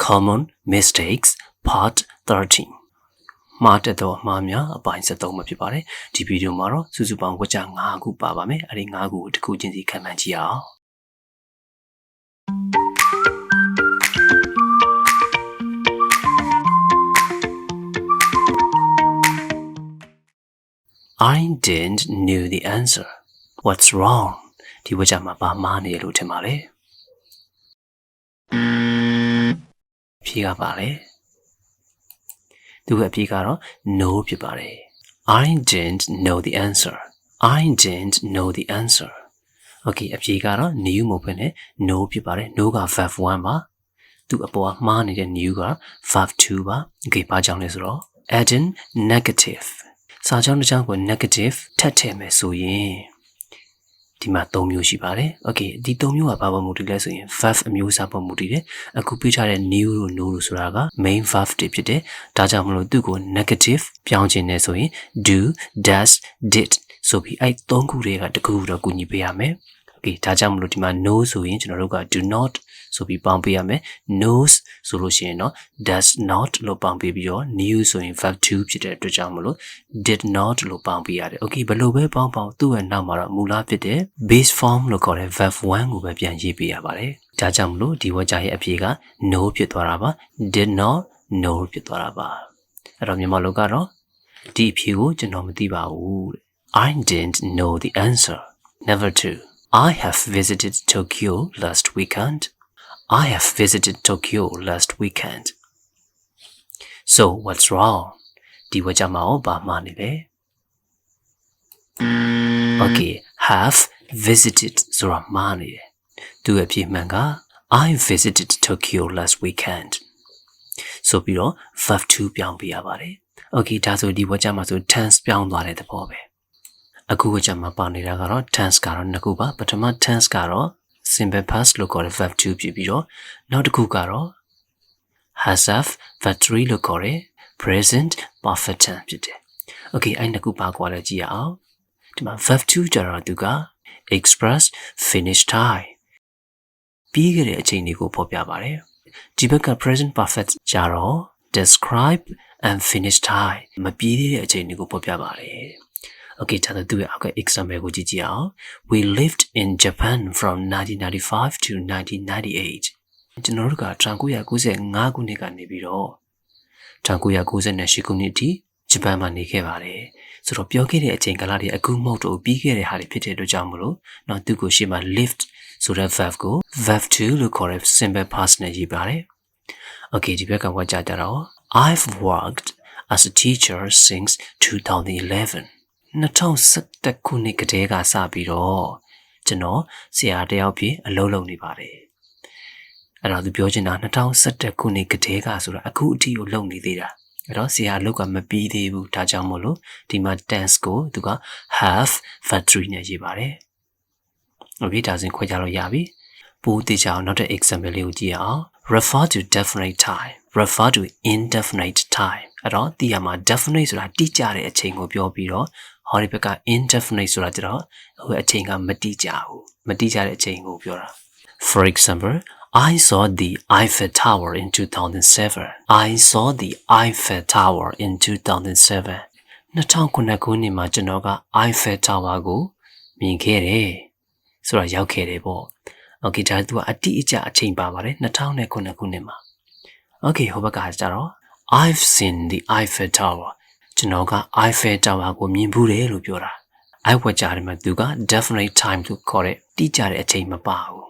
Common Mistakes Part 13 မှားတဲ့တော့မှားများအပိုင်း73မှာဖြစ်ပါတယ်ဒီဗီဒီယိုမှာတော့စုစုပေါင်းဝကြ9ခုပါပါမယ်အဲ့ဒီ9ခုကိုတစ်ခုချင်းစီခံမှန်းကြည့်အောင် I didn't know the answer. What's wrong? ဒီဝကြမှာပါမှားနေရလို့ထင်ပါလေဖြေကပါလေသူ့အဖြေကတော့ no ဖြစ်ပါတယ် I didn't know the answer. I didn't know the answer. Okay အဖြေကတော့ new မဟုတ်ဘဲနဲ့ no ဖြစ်ပါတယ် no က verb 1ပါသူ့အပေါ်မှားနေတဲ့ new က verb 2ပါ Okay ဘာကြောင့်လဲဆိုတော့ adding negative စာကြောင်းတစ်ကြောင်းကို negative ထပ်ထည့်မယ်ဆိုရင်ဒီမှာ3မျိုးရှိပါတယ် Okay ဒီ3မျိုးကဘာပေါ်မူတည်လဲဆိုရင် verb အမျိုးအစားပေါ်မူတည်တယ်အခုပြထားတဲ့ new လို့ no လို့ဆိုတာက main verb တွေဖြစ်တယ်ဒါကြောင့်မလို့သူ့ကို negative ပြောင်းခြင်းနဲ့ဆိုရင် do does did ဆိုပြီးအဲ့3ခုတွေကတစ်ခုတော့ကူညီပေးရမယ် Okay ဒါကြောင့်မလို့ဒီမှာ no ဆိုရင်ကျွန်တော်တို့က do not ဆိုပြီးပေါင်းပေးရမယ် knows ဆိုလို့ရှိရင်တော့ does not လို့ပေါင်းပေးပြီးတော့ new ဆိုရင် verb 2ဖြစ်တဲ့အတွက်ကြောင့်မလို့ did not လို့ပေါင်းပေးရတယ် Okay ဘယ်လိုပဲပေါင်းသူ့ရဲ့နောက်မှာတော့မူလဖြစ်တဲ့ base form လို့ခေါ်တဲ့ verb 1ကိုပဲပြန်ရေးပေးရပါတယ်ဒါကြောင့်မလို့ဒီဝကြရဲ့အဖြေက no ဖြစ်သွားတာပါ did not know ဖြစ်သွားတာပါအဲ့တော့မြန်မာလိုကတော့ဒီအဖြေကိုကျွန်တော်မသိပါဘူးတဲ့ I didn't know the answer. Number 2 I have visited Tokyo last weekend. I have visited Tokyo last weekend. So what's wrong? ဒီဝကြမှာဘာမှားနေလဲ Okay, have visited ဆိုတာမှားနေတယ်သူ့အဖြေမှန်က I visited Tokyo last weekend. So ပြီးတော့ verb 2ပြောင်းပြရပါတယ် Okay ဒါဆိုဒီဝကြမှာဆို tense ပြောင်းသွားတဲ့သဘောပဲအခုဝကြမှာပါနေတာကတော့ tense ကတော့နှစ်ခုပါပထမ tense ကတော့ simple past လို့ခေါ်တဲ့ verb 2ဖြစ်ပြီးတော့နောက်တစ်ခုကတော့ has have verb 3လို့ခေါ်တဲ့ present perfect tense ဖြစ်တယ် Okay အဲ့နှစ်ခုပါကွာလဲကြည့်ရအောင်ဒီမှာ verb 2ကျတော့သူက express finish time ပြီးခဲ့တဲ့အချိန်လေးကိုဖော်ပြပါတယ်ဒီဘက်က present perfect ကျတော့ describe and finish time မပြီးသေးတဲ့အချိန်လေးကိုဖော်ပြပါတယ် Okay ဒါတော့သူရဲ့အောက်က example ကိုကြည့်ကြအောင် We lived in Japan from 1995 to 1998ကျွန်တော်တို့က1995ခုနှစ်ကနေပြီးတော့1998ခုနှစ်အထိဂျပန်မှာနေခဲ့ပါတယ်ဆိုတော့ပြောခဲ့တဲ့အချိန်ကာလတွေအခုမဟုတ်တော့ပြီးခဲ့တဲ့ဟာတွေဖြစ်တဲ့အတွက်ကြောင့်မလို့တော့သူကိုရှေ့မှာ lived ဆိုတဲ့ verb ကို verb 2လို့ခေါ်တဲ့ simple past နဲ့ရေးပါတယ် Okay ဒီဘက်ကဝါကြတော့ I've worked as a teacher since 2011 2011ခုနှစ်ကတည်းကစပြီးတော့ကျွန်တော်ဆရာတယောက်ဖြစ်အလုပ်လုပ်နေပါတယ်အဲ့တော့သူပြောချင်တာ2011ခုနှစ်ကတည်းကဆိုတာအခုအထိကိုလုပ်နေသေးတာအဲ့တော့ဆရာအလုပ်ကမပြီးသေးဘူးဒါကြောင့်မို့လို့ဒီမှာ tense ကိုသူက have verb 3နဲ့ရေးပါတယ် Okay ဒါဆိုခွဲခြားလို့ရပြီပို့သေးချောင်းနောက်တဲ့ example လေးကိုကြည့်ရအောင် refer to definite time refer to indefinite time အဲ့တော့ဒီမှာ definite ဆိုတာတိကျတဲ့အချိန်ကိုပြောပြီးတော့ဟောဒီဘက်က indefinite ဆိုတာကျတော့ဟိုအချိန်ကမတိကျဘူးမတိကျတဲ့အချိန်ကိုပြောတာ For example I saw the Eiffel Tower in 2007 I saw the Eiffel Tower in 2007 2009ခုနှစ်မှာကျွန်တော်က Eiffel Tower ကိုမြင်ခဲ့တယ်ဆိုတာရောက်ခဲ့တယ်ပေါ့ Okay ဒါသူကအတိအကျအချိန်ပါပါတယ်2009ခုနှစ်မှာ Okay ဟိုဘက်ကကျတော့ I've seen the Eiffel Tower ကျွန်တော်က Eiffel Tower ကိုမြင်ဘူးတယ်လို့ပြောတာအဲ့ဝက်ကြတယ်မှာသူက definite time လို့ခေါ်တဲ့တိကျတဲ့အချိန်မပါဘူး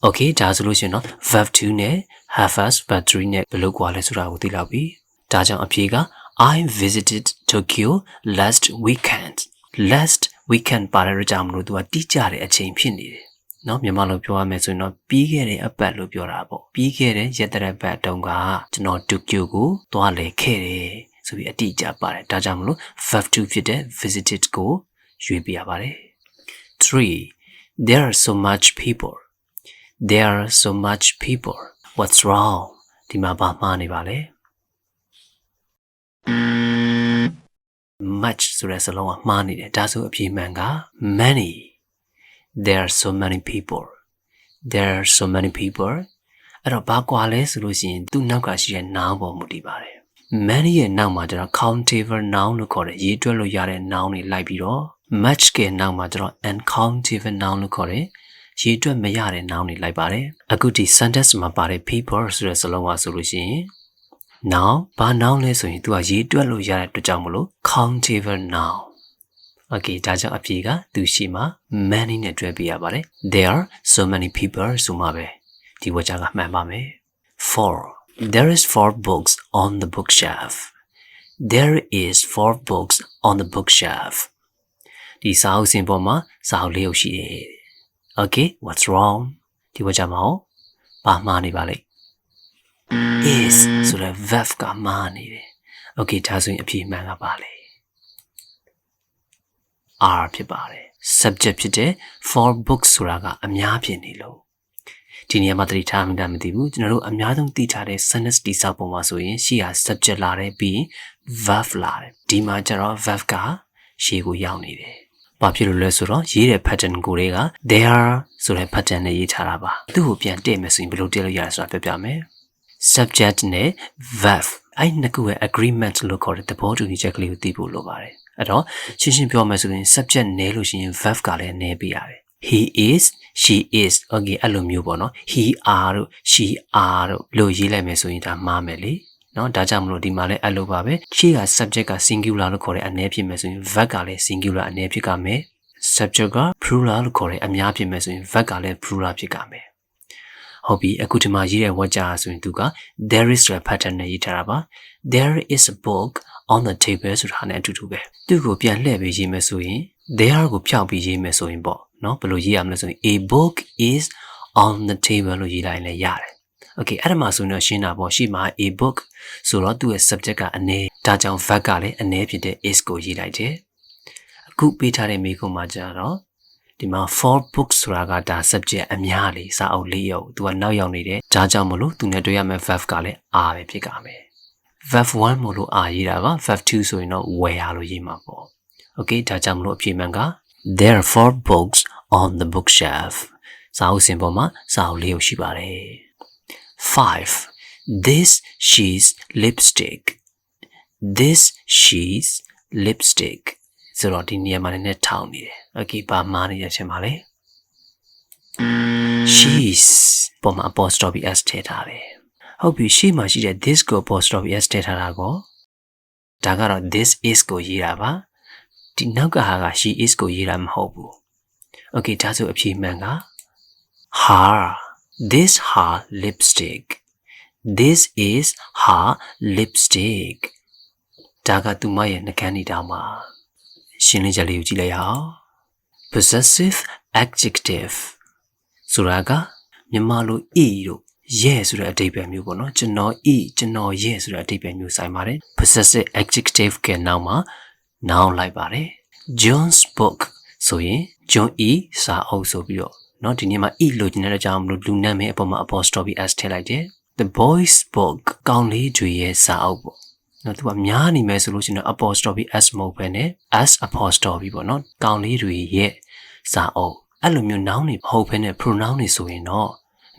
Okay ဒါဆိုလို့ရှိရင်တော့ verb 2နဲ့ have us verb 3နဲ့ဘယ်လိုကွာလဲဆိုတာကိုသိလောက်ပြီဒါကြောင့်အဖြေက I visited Tokyo last weekend last weekend ပါတဲ့ကြောင့်မလို့သူကတိကျတဲ့အချိန်ဖြစ်နေတယ်နော်မြန်မာလိုပြောရမယ်ဆိုရင်တော့ပြီးခဲ့တဲ့အပတ်လို့ပြောတာပေါ့ပြီးခဲ့တဲ့ရက်တရက်ပတ်တုန်းကကျွန်တော် Tokyo ကိုသွားလည်ခဲ့တယ်ဆိုပြီးအတိအကျပါတယ်ဒါကြောင့်မလို့ verb 2ဖြစ်တဲ့ visited ကိုရွေးပြရပါတယ် 3 There are so much people There are so much people What's wrong ဒီမှာဘာမှားနေပါလဲ much ဆိုတဲ့စလုံးကမှားနေတယ်ဒါဆိုအဖြေမှန်က many There are so many people There are so many people အဲ့တော့ဘာကွာလဲဆိုလို့ရှိရင်သူ့နောက်ကရှိတဲ့ noun ပေါ်မူတည်ပါတယ် many ရဲ့နောက်မှာကျတော့ countable noun လို့ခေါ်တယ်ရေးတွက်လို့ရတဲ့ noun တွေလိုက်ပြီးတော့ much ရဲ့နောက်မှာကျတော့ uncountable noun လို့ခေါ်တယ်ရေးတွက်မရတဲ့ noun တွေလိုက်ပါတယ်အခုဒီ sentence မှာပါတဲ့ people ဆိုတဲ့စလုံးကဆိုလို့ရှိရင် noun ဘာ noun လဲဆိုရင်သူကရေးတွက်လို့ရတဲ့အတွက်ကြောင့်မလို့ countable noun Okay ဒါကြောင့်အဖြေကသူရှိမှာ many နဲ့တွဲပြရပါတယ် There are so many people ဆိုမှာပဲဒီဝါကျကမှန်ပါမယ် 4 There is 4 books on the bookshelf There is 4 books on the bookshelf ဒီစာအုပ်စင်ပေါ်မှာစာအုပ်လေးအုပ်ရှိတယ် Okay what's wrong ဒီဝါကျမဟုတ်ဘာမှားနေပါလဲ is ဆိုတဲ့ verb ကမှားနေတယ် Okay ဒါဆိုရင်အဖြေမှန်ကပါလေ R ဖြစ်ပါတယ် subject ဖြစ်တဲ့ for books ဆိုတာကအများဖြစ်နေလို့ဒီနေရာမှာသတိထားမှမသိဘူးကျွန်တော်တို့အများဆုံးသိထားတဲ့ sentence တိစောက်ပုံမှာဆိုရင်ရှေ့က subject လာတယ်ပြီး verb လာတယ်ဒီမှာကျတော့ verb ကရှေ့ကိုရောက်နေတယ်ဘာဖြစ်လို့လဲဆိုတော့ရေးတဲ့ pattern ကိုတွေက there ဆိုတဲ့ pattern နဲ့ရေးထားတာပါသူ့ကိုပြန်တည့်မယ်ဆိုရင်ဘယ်လိုတည့်လို့ရလဲဆိုတာပြောပြမယ် subject နဲ့ verb အဲ့နှစ်ခုရဲ့ agreement လို့ခေါ်တဲ့သဘောတူညီချက်ကလေးကိုသိဖို့လိုပါတယ်အဲ့တော့ရှင်းရှင်းပြောမယ်ဆိုရင် subject နည်းလို့ရှိရင် verb ကလည်းနည်းပေးရတယ် he is she is okay အဲ့လိုမျိုးပေါ့နော် he are တို့ she are တို့လို့ရေးလိုက်မယ်ဆိုရင်ဒါမှားမယ်လေနော်ဒါကြောင့်မလို့ဒီမှာလည်းအဲ့လိုပါပဲရှေ့က subject က singular လို့ခေါ်တဲ့အနည်းဖြစ်မယ်ဆိုရင် verb ကလည်း singular အနည်းဖြစ်ကြမယ် subject က plural လို့ခေါ်တဲ့အများဖြစ်မယ်ဆိုရင် verb ကလည်း plural ဖြစ်ကြမယ်ဟုတ်ပြီအခုဒီမှာရေးတဲ့ word ကြာဆိုရင်သူက there is ဆိုတဲ့ pattern နဲ့ရေးထားတာပါ there is a book on the table ဆိုတာနဲ့အတူတူပဲသူ့ကိုပြန်လှည့်ပြီးရေးမယ်ဆိုရင် there ကိုဖျောက်ပြီးရေးမယ်ဆိုရင်ပေါ့နော်ဘယ်လိုရေးရမလဲဆိုရင် a book is on the table လို့ရေးလိုက်ရင်လည်းရတယ် okay အဲ့ဒါမှဆိုရင်တော့ရှင်းတာပေါ့ရှေ့မှာ a book ဆိုတော့သူ့ရဲ့ subject ကအနည်းဒါကြောင့် verb ကလည်းအနည်းဖြစ်တဲ့ is ကိုရေးလိုက်တယ်အခုပေးထားတဲ့မိကုံမှာကျတော့ဒီမှာ for books ဆိုတာကဒါ subject အများလေးစာအုပ်လေးရုပ်သူကနောက်ရောက်နေတယ်ဒါကြောင့်မလို့သူနဲ့တွေ့ရမယ့် verb ကလည်း are ပဲဖြစ်ကြမယ် verb 1မို့လို့ are ရေးတာပါ verb 2ဆိုရင်တော့ were လို့ရေးမှာပေါ့ okay ဒါကြောင့်မလို့အဖြေမှန်က there are 4 books on the bookshelf စာအုပ်စင်ပေါ်မှာစာအုပ်လေးရုပ်ရှိပါတယ်5 this she's lipstick this she's lipstick ဆိုတော့ဒီနေရာမှာလည်းထောင်းနေတယ် okay ဘာမှားနေရချင်းပါလဲ she's ပေါ်မှာ apostrophe s ထည့်ထားတယ်ဟုတ်ပြီရှေ့မှာရှိတဲ့ this ကို apostrophe s ထည့်ထားတာကိုဒါကတော့ this is ကိုရေးတာပါဒီနောက်ကဟာက she is ကိုရေးတာမဟုတ်ဘူး okay ဒါဆိုအဖြေမှန်က her this her lipstick this is her lipstick ဒါကသူမရဲ့နှကန်းနေတာမှာရှင်းလင်းချက်လေးကိုကြည့်လိုက်ရအောင် possessive adjective ဆိုတာကမြန်မာလို e တို့ရဲ့ဆိုတဲ့အဓိပ္ပာယ်မျိုးပေါ့နော်ကျွန်တော် ကျွန်တော်ရဲ့ဆိုတဲ့အဓိပ္ပာယ်မျိုးဆိုင်ပါတယ် possessive adjective ကနောက်မှာ noun လိုက်ပါတယ် John's book ဆိုရင် John E စာအုပ်ဆိုပြီးတော့เนาะဒီနေ့မှာ e လို့ကျင်တဲ့အကြောင်းမလို့လူနာမည်အပေါ်မှာ apostrophe s ထည့်လိုက်တယ် The boys book ကောင်းလေးတွေရဲ့စာအုပ်ပေါ့နော်သူကများနေမယ်ဆိုလို့ရှိရင် apostrophe s မဟုတ်ဘဲနဲ့ s apostrophe ပေါ့နော်ကောင်းလေးတွေရဲ့စာအုပ်အဲ့လိုမျိုး noun တွေမဟုတ်ဘဲနဲ့ pronoun တွေဆိုရင်တော့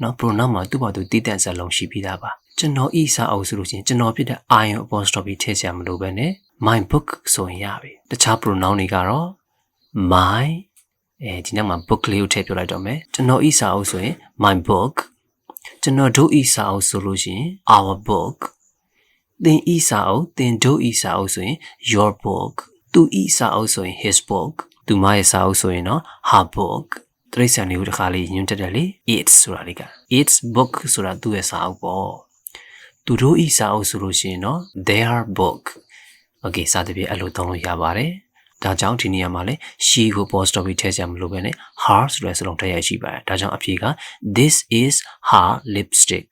နော် pronoun မှာသူ့ဘာသူတည်တဲ့စလုံးရှိပြီးသားပါကျွန်တော်ဤစာအုပ်ဆိုလို့ရှိရင်ကျွန်တော်ဖြစ်တဲ့ I apostrophe ထည့်ချင်မလို့ပဲနဲ့ my book ဆိုရင်ရပြီတခြား pronoun တွေကတော့ my ဒီနောက်မှာ book လေးကိုထည့်ပြလိုက်တော့မယ်ကျွန်တော်ဤစာအုပ်ဆိုရင် my book ကျွန်တော်တို့ဤစာအုပ်ဆိုလို့ရှိရင် our book သင်ဤစာအုပ်သင်တို့ဤစာအုပ်ဆိုရင် your book သူဤစာအုပ်ဆိုရင် his book သူမရဲ့စာအုပ်ဆိုရင်တော့ her bookတရိတ်ဆန်လေးကိုတစ်ခါလေးညွှန်းတက်တယ်လေ it's ဆိုတာလေးက it's book ဆိုတာသူ့ရဲ့စာအုပ်ပေါ့သူတို့ဤစာအုပ်ဆိုလို့ရှိရင်တော့ their book okay စသဖြင့်အဲ့လိုသုံးလို့ရပါတယ်ဒါကြောင့်ဒီနေရာမှာလဲ she ကို apostrophe ထည့်ချင်မလို့ပဲနဲ့ her ဆိုတဲ့စလုံးထည့်ရရှိပါတယ်ဒါကြောင့်အဖြေက this is her lipstick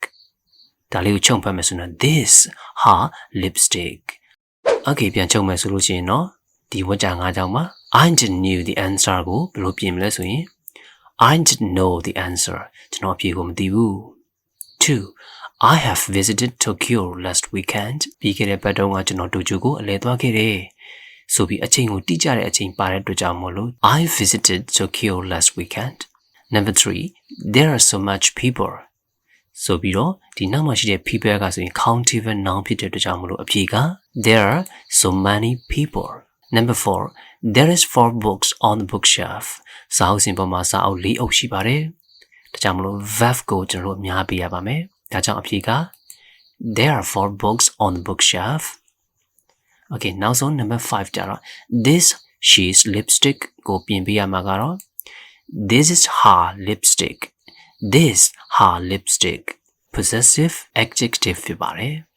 ဒါလေးကိုချုပ်ဖတ်မယ်ဆိုရင် this her lipstick okay ပြန်ချုပ်မယ်ဆိုလို့ရှိရင်တော့ဒီဝါကျ၅ကြောင်းမှာ I didn't knew the answer ကိုဘယ်လိုပြင်မလဲဆိုရင် I didn't know the answer ကျွန်တော်အဖြေကိုမသိဘူး 2 I have visited Tokyo last weekend ပြီးခဲ့တဲ့ပတ်တုန်းကကျွန်တော်တိုကျိုကိုအလည်သွားခဲ့တယ်ဆိုပြီးအချိန်ကိုတိကျတဲ့အချိန်ပါတဲ့အတွက်ကြောင့်မို့လို့ I visited Tokyo last weekend Number 3 there are so much people ဆိုပြီးတော့ဒီနောက်မှာရှိတဲ့ people ကဆိုရင် countable noun ဖြစ်တဲ့အတွက်ကြောင့်မလို့အဖြေက there are so many people. Number 4. There is 4 books on the bookshelf. စာအုပ်စင်ပေါ်မှာစာအုပ် 4 အုပ်ရှိပါတယ်။ဒါကြောင့်မလို့ verb ကိုကျွန်တော်တို့အများပေးရပါမယ်။ဒါကြောင့်အဖြေက there are 4 books on the bookshelf. Okay,နောက်ဆုံး number 5 ကြတော့ this she's lipstick ကိုပြင်ပေးရမှာကတော့ this is her lipstick. This her lipstick. Possessive adjective ဖြစ်ပါတယ်။